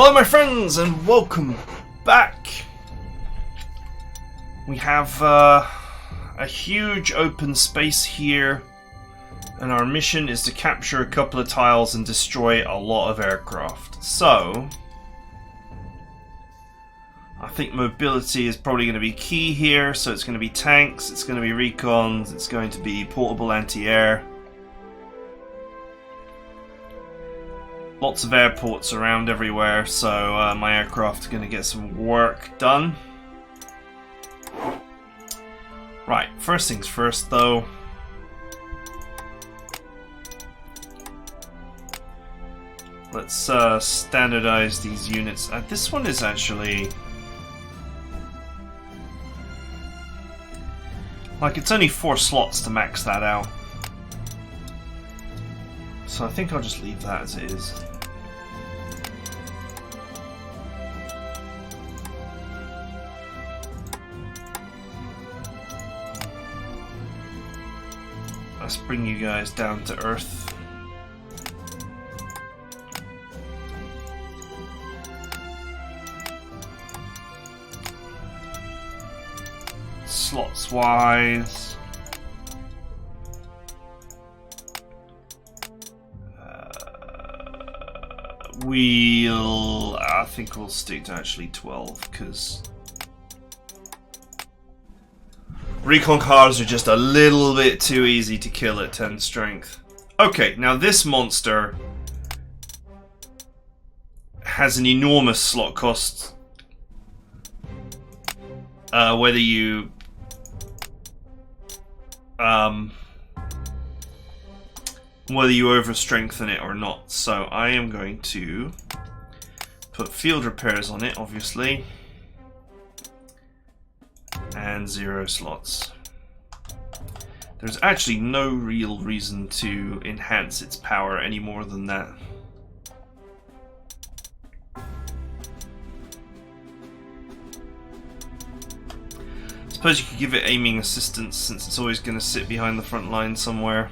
Hello my friends and welcome back. We have a huge open space here and our mission is to capture a couple of tiles and destroy a lot of aircraft. So I think mobility is probably going to be key here, so it's going to be tanks, it's going to be recons, it's going to be portable anti-air. Lots of airports around everywhere, so my aircraft are going to get some work done. Right, first things first though. Let's standardize these units. This one is actually... like, it's only 4 slots to max that out. So I think I'll just leave that as it is. Let's bring you guys down to earth. Slots wise, I think we'll stick to actually 12 because recon cars are just a little bit too easy to kill at 10 strength. Okay, now this monster has an enormous slot cost. Whether you over-strengthen it or not. So I am going to put field repairs on it, obviously, and 0 slots. There's actually no real reason to enhance its power any more than that. I suppose you could give it aiming assistance since it's always going to sit behind the front line somewhere.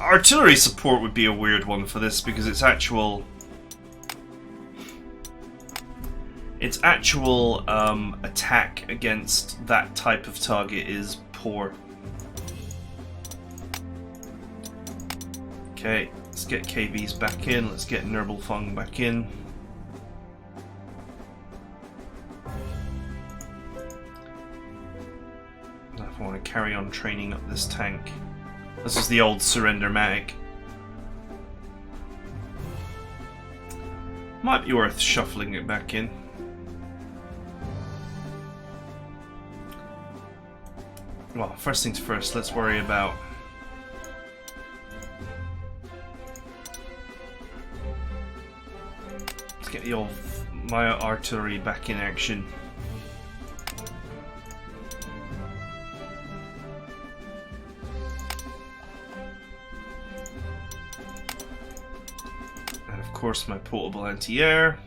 Artillery support would be a weird one for this because its actual attack against that type of target is poor. Okay, let's get KVs back in, let's get Nurblefung back in. I want to carry on training up this tank. This is the old Surrender-matic. Might be worth shuffling it back in. Well, first things first, let's worry about let's get the old my artillery back in action. Of course, my portable anti-air.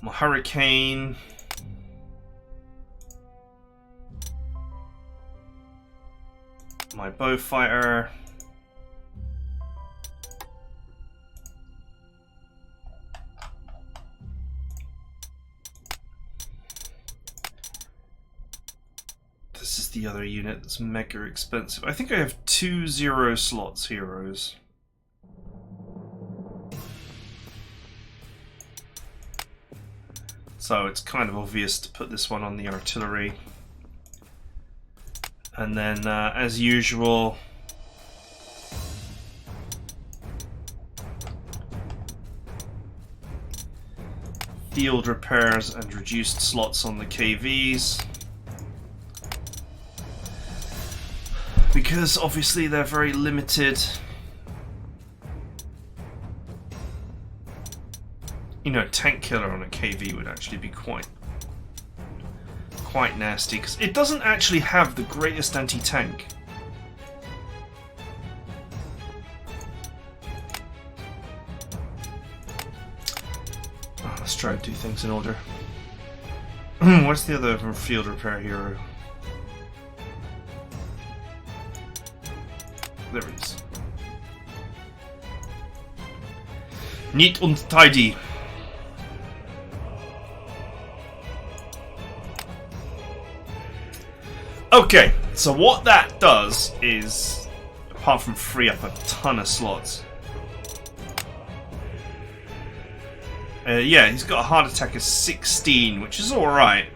My Hurricane. My Bowfighter. This is the other unit that's mega expensive. I think I have 2 0 slots heroes. So it's kind of obvious to put this one on the artillery. And then, as usual, field repairs and reduced slots on the KVs. Because obviously they're very limited. You know, tank killer on a KV would actually be quite nasty, because it doesn't actually have the greatest anti-tank. Let's try and do things in order. What's the other field repair hero? There it is. Neat und tidy. Okay, so what that does is, apart from free up a ton of slots, yeah, he's got a heart attack of 16, which is alright.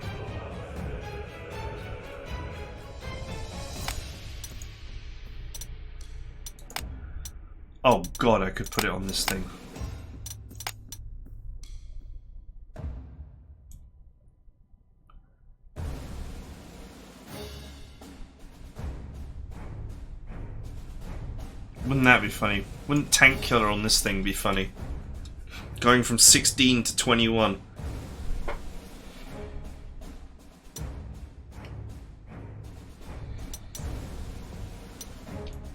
Oh god, I could put it on this thing. Wouldn't that be funny? Wouldn't Tank Killer on this thing be funny? Going from 16 to 21.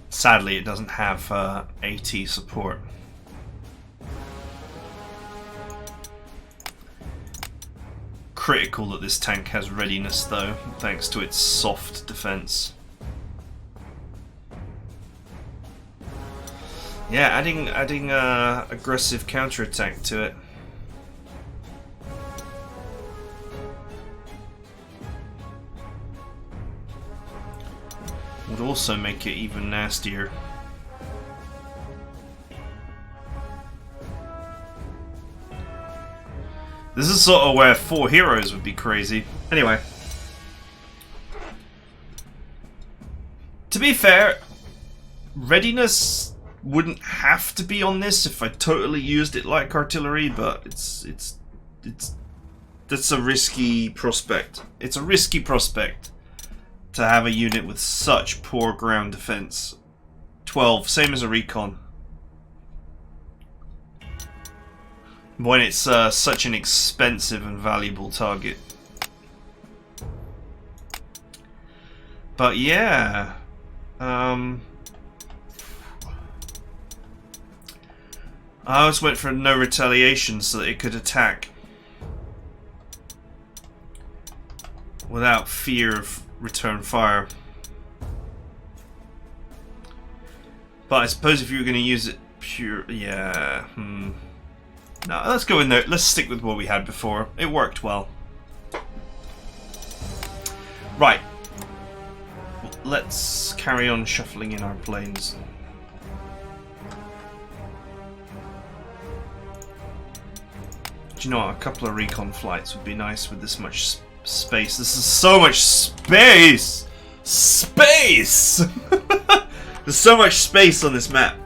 Sadly, it doesn't have AT support. Critical that this tank has readiness, though, thanks to its soft defense. Yeah, adding aggressive counterattack to it. Would also make it even nastier. This is sort of where 4 heroes would be crazy. Anyway. To be fair, readiness wouldn't have to be on this if I totally used it like artillery, but that's a risky prospect. It's a risky prospect to have a unit with such poor ground defense. 12, same as a recon. When it's such an expensive and valuable target. But yeah, I always went for no retaliation so that it could attack without fear of return fire. But I suppose if you were going to use it pure, yeah. No, let's go in there. Let's stick with what we had before. It worked well. Right. Let's carry on shuffling in our planes. Do you know what? A couple of recon flights would be nice with this much space. This is so much space! Space! There's so much space on this map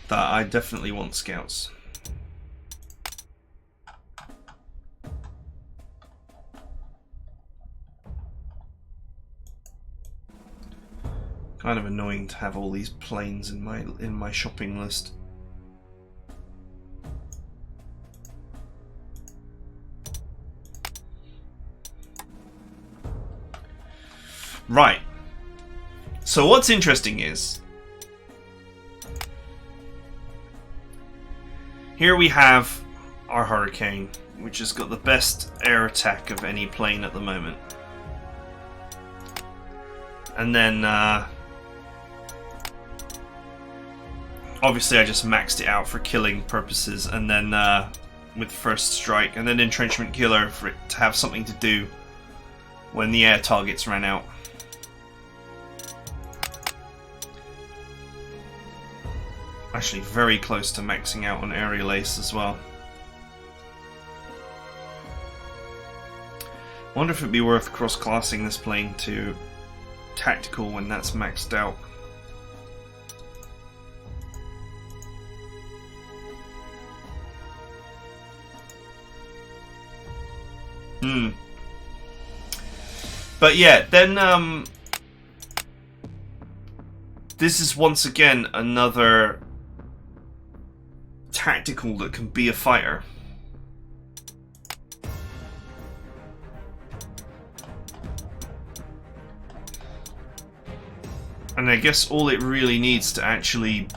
that I definitely want scouts. Kind of annoying to have all these planes in my shopping list. Right. So what's interesting is here we have our Hurricane, which has got the best air attack of any plane at the moment. And then obviously I just maxed it out for killing purposes, and then with First Strike, and then Entrenchment Killer for it to have something to do when the air targets ran out. Actually very close to maxing out on Aerial Ace as well. Wonder if it'd be worth cross-classing this plane to Tactical when that's maxed out. But yeah, then this is once again another tactical that can be a fighter. And I guess all it really needs to actually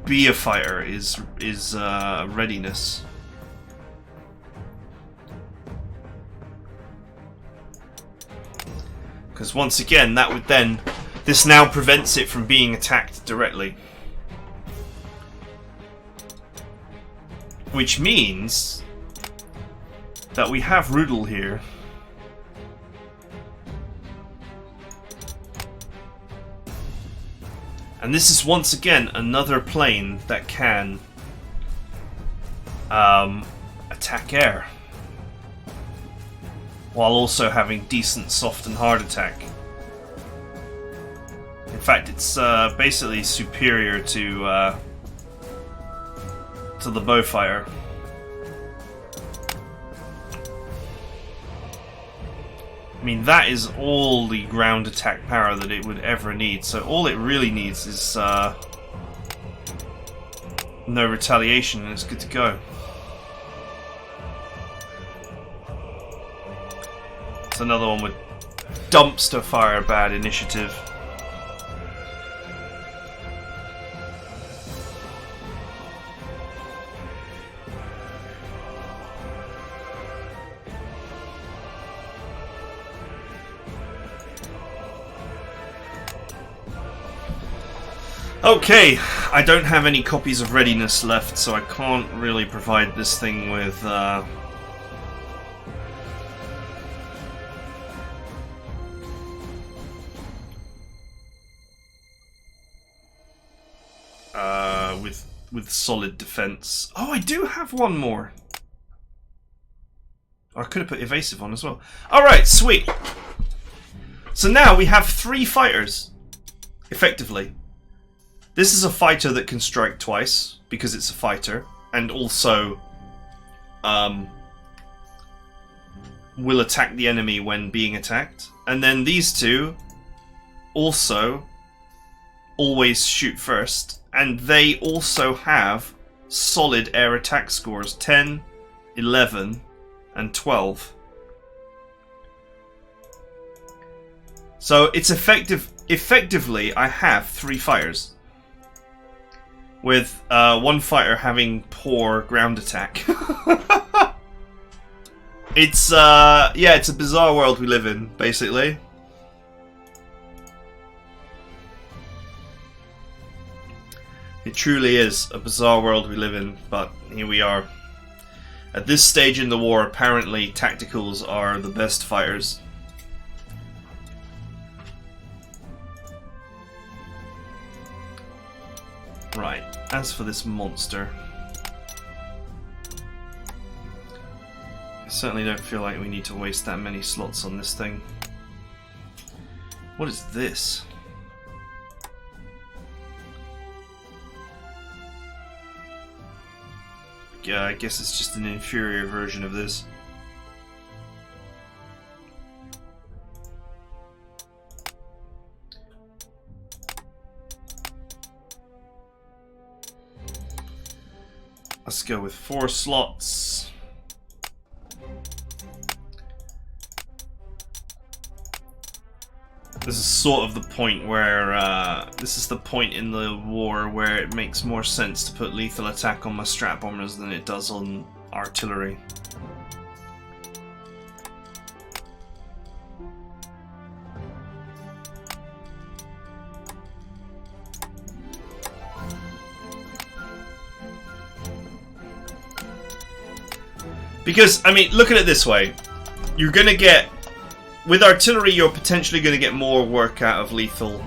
be a fighter is readiness. Because once again, that would then... This now prevents it from being attacked directly. Which means that we have Rudel here. And this is once again another plane that can attack air, while also having decent soft and hard attack. In fact, it's basically superior to the Bowfire. I mean, that is all the ground attack power that it would ever need. So all it really needs is no retaliation, and it's good to go. It's another one with dumpster fire bad initiative. Okay, I don't have any copies of Readiness left, so I can't really provide this thing with with solid defense. Oh, I do have one more. I could have put evasive on as well. Alright, sweet. So now we have 3 fighters, effectively. This is a fighter that can strike twice, because it's a fighter, and also will attack the enemy when being attacked. And then these two also always shoot first, and they also have solid air attack scores, 10, 11, and 12. So it's effectively I have 3 fighters, with one fighter having poor ground attack. It's yeah, it's a bizarre world we live in, basically. It truly is a bizarre world we live in, but here we are. At this stage in the war, apparently tacticals are the best fighters. Right, as for this monster, I certainly don't feel like we need to waste that many slots on this thing. What is this? Yeah, I guess it's just an inferior version of this. Let's go with 4 slots. This is sort of the point where, this is the point in the war where it makes more sense to put lethal attack on my strat bombers than it does on artillery. Because, I mean, look at it this way. You're gonna get... With artillery, you're potentially going to get more work out of lethal.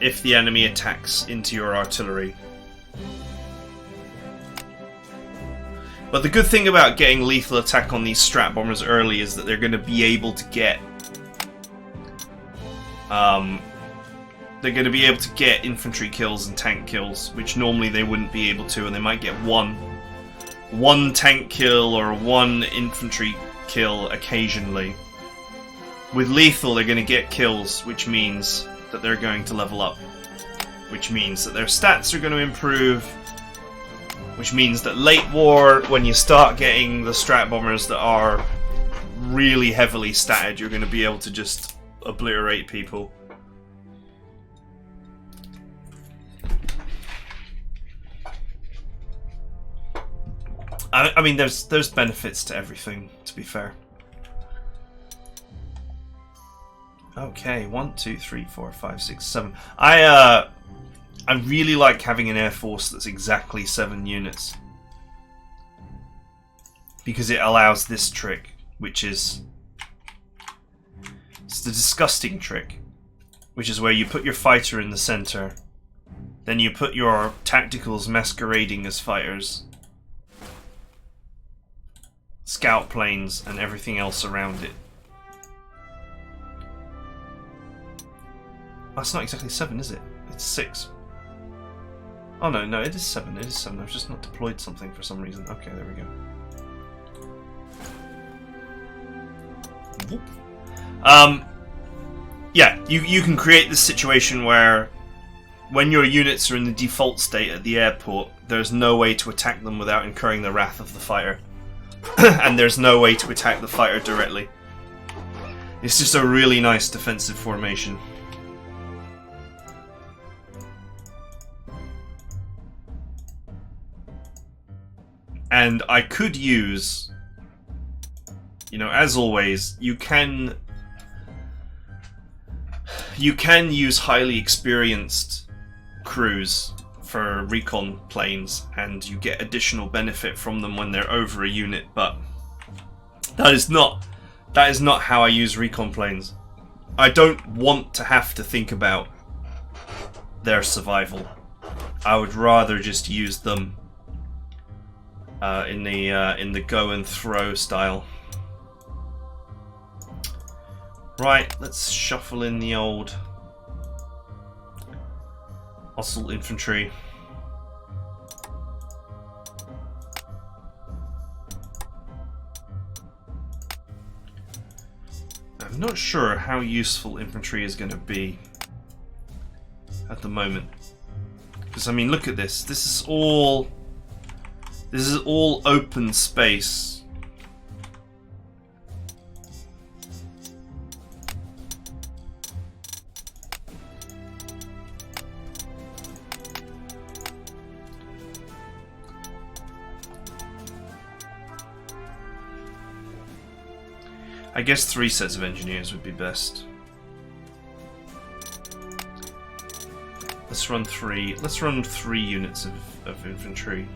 If the enemy attacks into your artillery. But the good thing about getting lethal attack on these strat bombers early is that they're going to be able to get... they're going to be able to get infantry kills and tank kills, which normally they wouldn't be able to, and they might get one tank kill or one infantry kill occasionally. With lethal, they're going to get kills, which means that they're going to level up, which means that their stats are going to improve, which means that late war, when you start getting the strat bombers that are really heavily statted, you're going to be able to just obliterate people. I mean, there's benefits to everything, to be fair. Okay, 1, 2, 3, 4, 5, 6, 7. I really like having an air force that's exactly 7 units. Because it allows this trick, which is... It's the disgusting trick. Which is where you put your fighter in the center. Then you put your tacticals masquerading as fighters. Scout planes and everything else around it. That's not exactly 7, is it? It's 6. Oh no, no, it is 7. It is 7. I've just not deployed something for some reason. Okay, there we go. Whoop. Yeah, you can create this situation where when your units are in the default state at the airport, there's no way to attack them without incurring the wrath of the fighter. And there's no way to attack the fighter directly. It's just a really nice defensive formation. And I could use, you know, as always, you can use highly experienced crews for recon planes, and you get additional benefit from them when they're over a unit, but that is not how I use recon planes. I don't want to have to think about their survival. I would rather just use them in the go and throw style. Right, let's shuffle in the old assault infantry. I'm not sure how useful infantry is going to be at the moment, because I mean, look at this. This is all open space. I guess 3 sets of engineers would be best. Let's run 3. Let's run 3 units of infantry.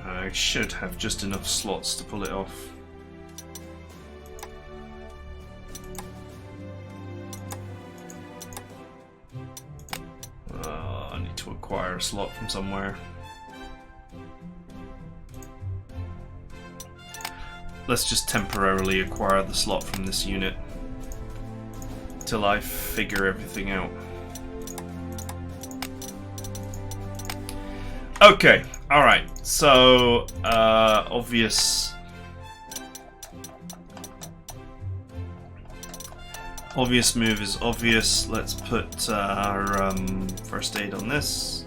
I should have just enough slots to pull it off. I need to acquire a slot from somewhere. Let's just temporarily acquire the slot from this unit till I figure everything out. Okay, alright, so obvious move is obvious. Let's put our first aid on this.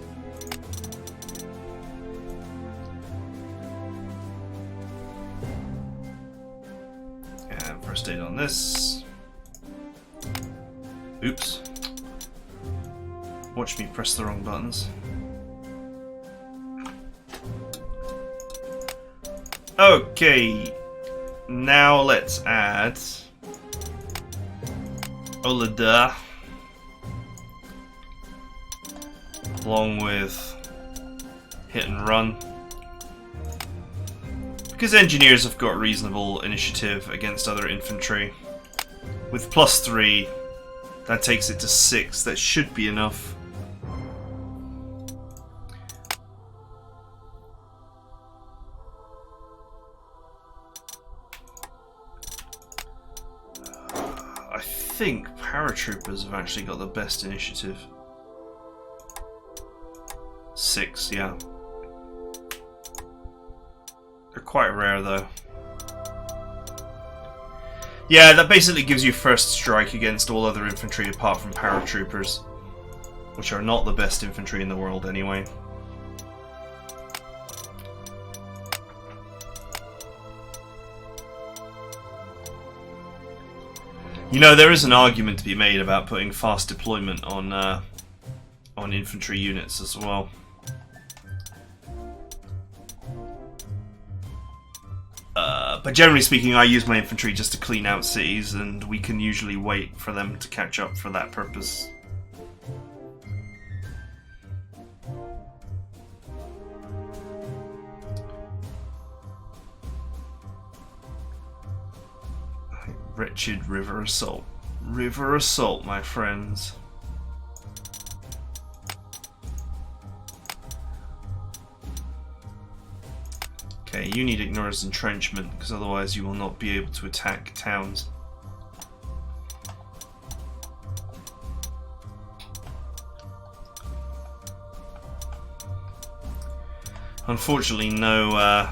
And first aid on this. Oops. Watch me press the wrong buttons. Okay, now let's add Olada along with hit and run, because engineers have got reasonable initiative against other infantry. With +3, that takes it to 6. That should be enough. I think paratroopers have actually got the best initiative. 6, yeah. They're quite rare though. Yeah, that basically gives you first strike against all other infantry apart from paratroopers, which are not the best infantry in the world anyway. You know, there is an argument to be made about putting fast deployment on infantry units as well. But generally speaking, I use my infantry just to clean out cities, and we can usually wait for them to catch up for that purpose. Wretched river assault. River assault, my friends. Okay, you need ignores entrenchment, because otherwise you will not be able to attack towns. Unfortunately, no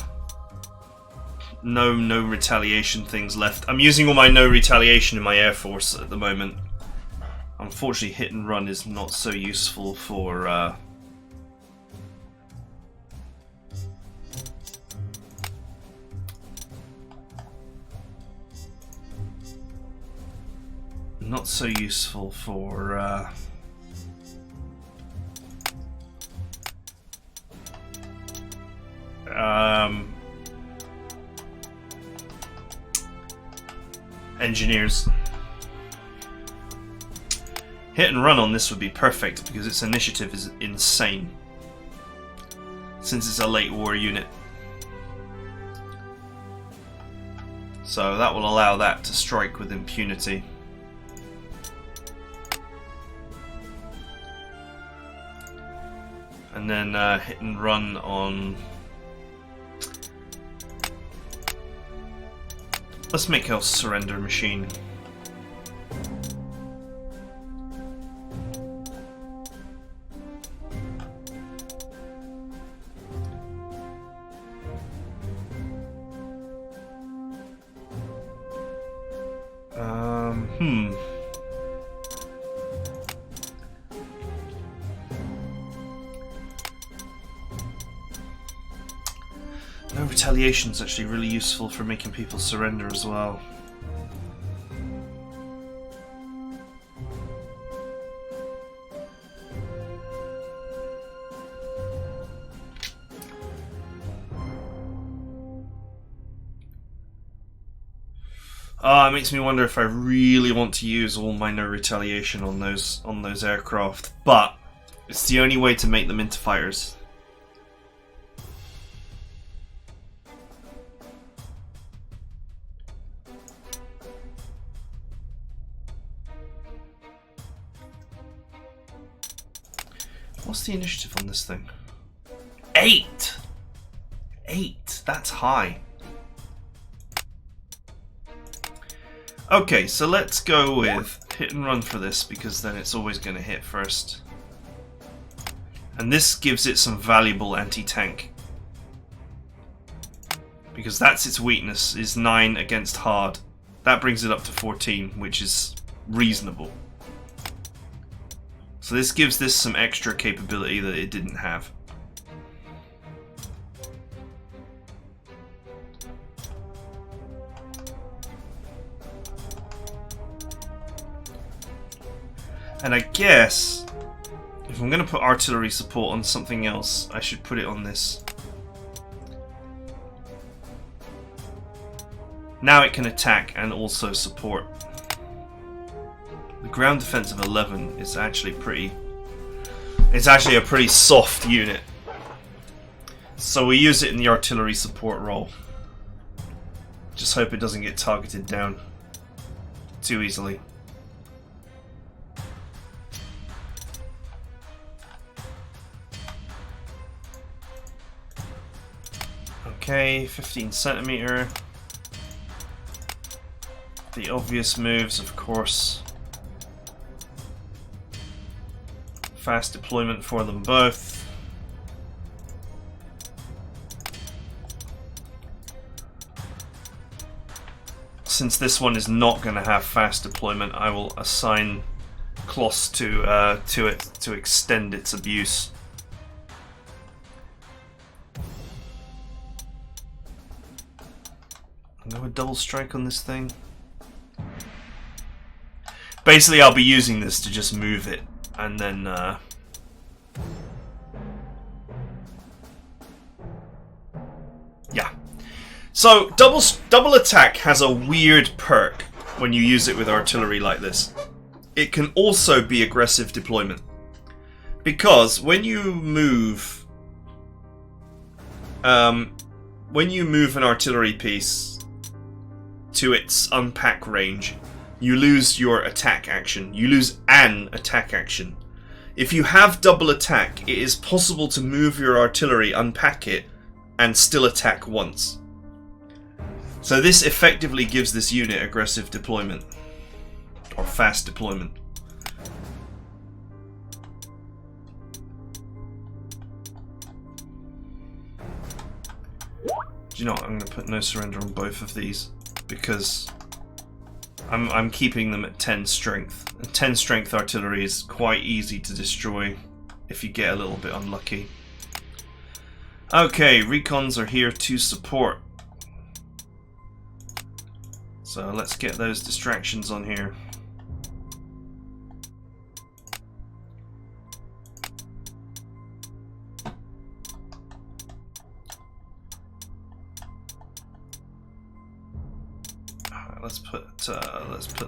retaliation things left. I'm using all my no retaliation in my air force at the moment. Unfortunately, hit and run is not so useful for engineers. Hit and run on this would be perfect because its initiative is insane, since it's a late war unit. So that will allow that to strike with impunity. And then hit and run on... Let's make a surrender machine. No retaliation is actually really useful for making people surrender as well. It makes me wonder if I really want to use all my no retaliation on those aircraft, but it's the only way to make them into fighters. What's the initiative on this thing? 8! 8! That's high. Okay, so let's go with hit and run for this, because then it's always going to hit first. And this gives it some valuable anti-tank. Because that's its weakness, is 9 against hard. That brings it up to 14, which is reasonable. So this gives this some extra capability that it didn't have. And I guess if I'm going to put artillery support on something else, I should put it on this. Now it can attack and also support. The ground defense of 11 is actually pretty... It's actually a pretty soft unit. So we use it in the artillery support role. Just hope it doesn't get targeted down too easily. Okay, 15 centimeter. The obvious moves, of course. Fast deployment for them both. Since this one is not going to have fast deployment, I will assign Kloss to it to extend its abuse. Go a double strike on this thing. Basically, I'll be using this to just move it, and then yeah. So double attack has a weird perk when you use it with artillery like this. It can also be aggressive deployment, because when you move an artillery piece to its unpack range, you lose your attack action. You lose an attack action. If you have double attack, it is possible to move your artillery, unpack it, and still attack once. So this effectively gives this unit aggressive deployment, or fast deployment. Do you know what? I'm going to put no surrender on both of these, because I'm keeping them at 10 strength. And 10 strength artillery is quite easy to destroy if you get a little bit unlucky. Okay, recons are here to support. So let's get those distractions on here. Alright, let's put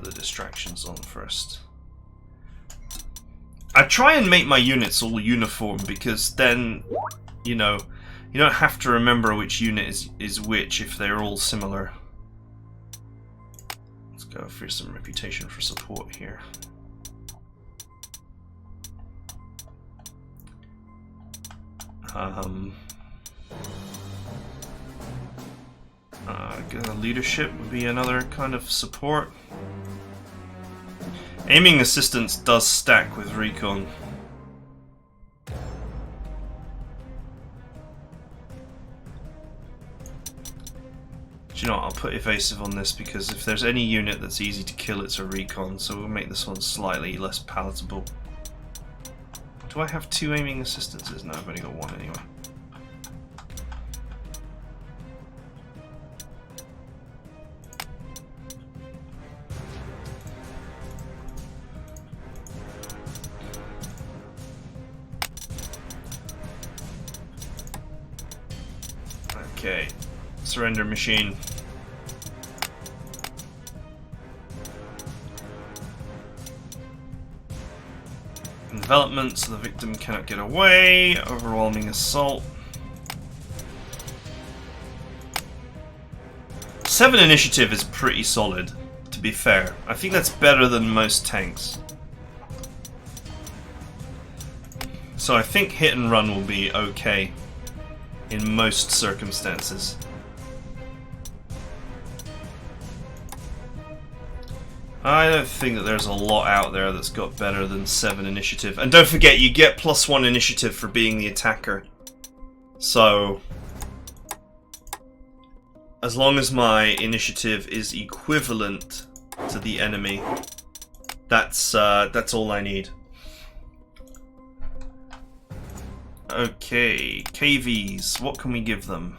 the distractions on first. I try and make my units all uniform, because then, you know, you don't have to remember which unit is which if they're all similar. Let's go for some reputation for support here. Leadership would be another kind of support. Aiming assistance does stack with recon. Do you know what? I'll put evasive on this, because if there's any unit that's easy to kill, it's a recon, so we'll make this one slightly less palatable. Do I have 2 aiming assistances? No, I've only got 1 anyway. Okay, surrender machine. Envelopment, so the victim cannot get away. Overwhelming assault. 7 initiative is pretty solid, to be fair. I think that's better than most tanks. So I think hit and run will be okay in most circumstances. I don't think that there's a lot out there that's got better than 7 initiative. And don't forget, you get +1 initiative for being the attacker. So, as long as my initiative is equivalent to the enemy, that's all I need. Okay, KVs, what can we give them?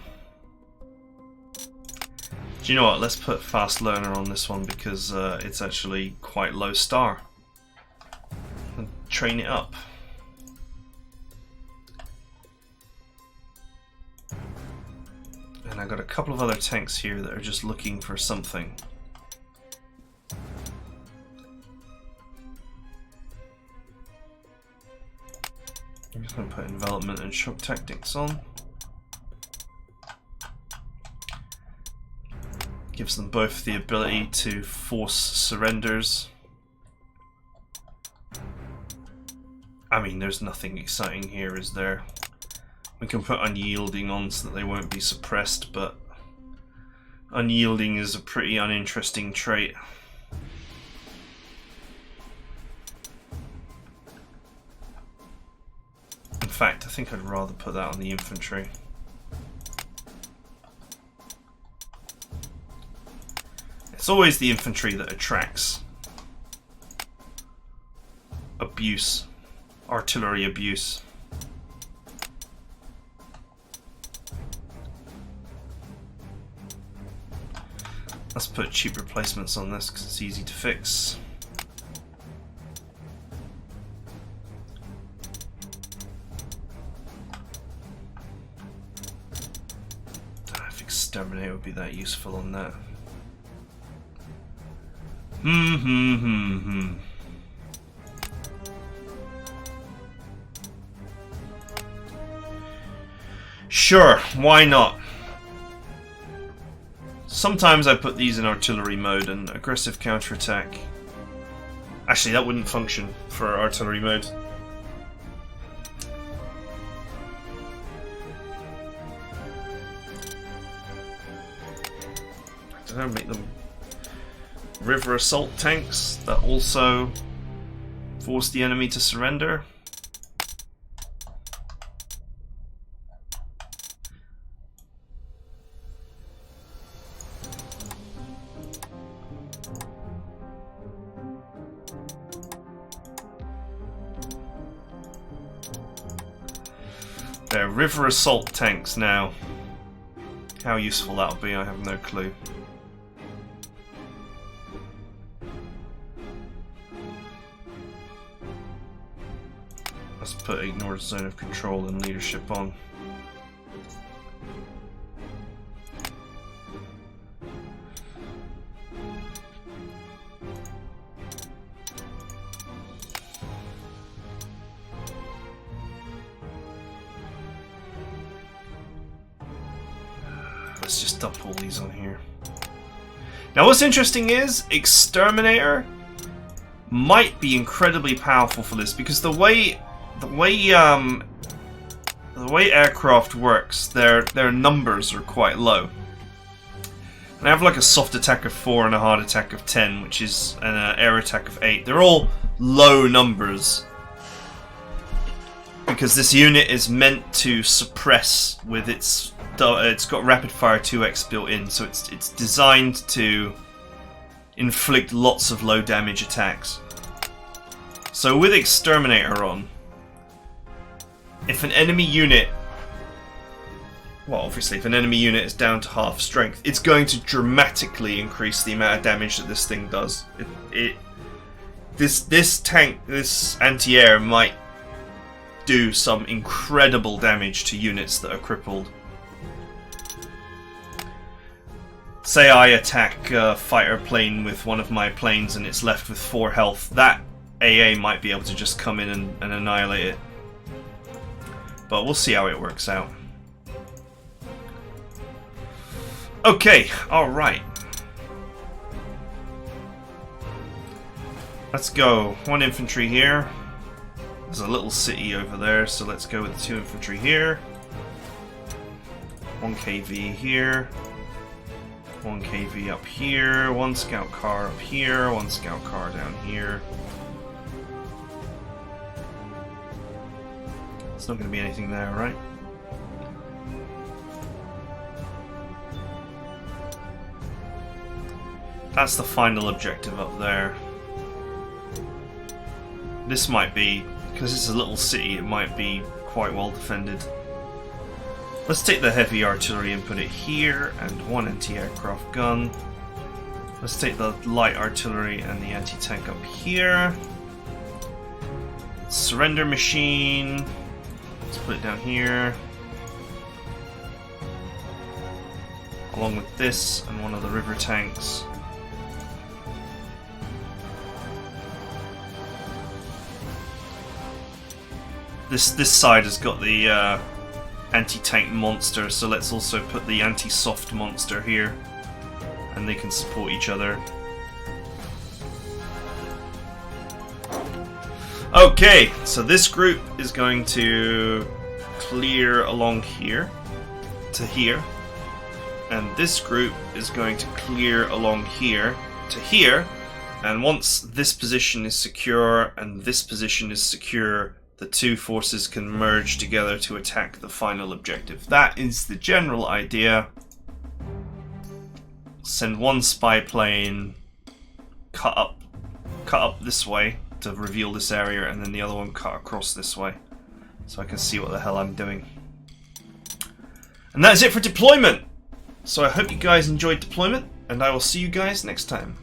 Do you know what, let's put fast learner on this one, because it's actually quite low star. And train it up. And I've got a couple of other tanks here that are just looking for something. I'm just going to put envelopment and shock tactics on. Gives them both the ability to force surrenders. I mean, there's nothing exciting here, is there? We can put unyielding on so that they won't be suppressed, but unyielding is a pretty uninteresting trait. In fact, I think I'd rather put that on the infantry. It's always the infantry that attracts abuse, artillery abuse. Let's put cheap replacements on this because it's easy to fix. exterminator would be that useful on that. Sure, why not? Sometimes I put these in artillery mode and aggressive counterattack. Actually, that wouldn't function for artillery mode. I don't know, make them river assault tanks that also force the enemy to surrender. They're river assault tanks now. How useful that'll be, I have no clue. Let's put ignore zone of control and leadership on. Let's just dump all these on here. Now what's interesting is Exterminator might be incredibly powerful for this, because the way aircraft works, their numbers are quite low. And I have like a soft attack of 4 and a hard attack of 10, which is an air attack of 8. They're all low numbers because this unit is meant to suppress with its got rapid fire 2x built in, so it's designed to inflict lots of low damage attacks. So with Exterminator on, if an enemy unit, well obviously if an enemy unit is down to half strength, it's going to dramatically increase the amount of damage that this thing does. This tank, this anti-air might do some incredible damage to units that are crippled. Say I attack a fighter plane with one of my planes and it's left with 4 health, that AA might be able to just come in and annihilate it. But we'll see how it works out. Okay, alright. Let's go. 1 infantry here. There's a little city over there, so let's go with 2 infantry here. 1 KV here. 1 KV up here. 1 scout car up here. 1 scout car down here. There's not going to be anything there, right? That's the final objective up there. This might be, because it's a little city, it might be quite well defended. Let's take the heavy artillery and put it here, and 1 anti-aircraft gun. Let's take the light artillery and the anti-tank up here. Surrender machine. Let's put it down here. Along with this and 1 of the river tanks. This side has got the anti-tank monster, so let's also put the anti-soft monster here, and they can support each other. Okay, so this group is going to clear along here to here, and this group is going to clear along here to here, and once this position is secure and this position is secure, the 2 forces can merge together to attack the final objective. That is the general idea. Send 1 spy plane, cut up this way to reveal this area, and then the other one cut across this way, so I can see what the hell I'm doing. And that's it for deployment! So I hope you guys enjoyed deployment, and I will see you guys next time.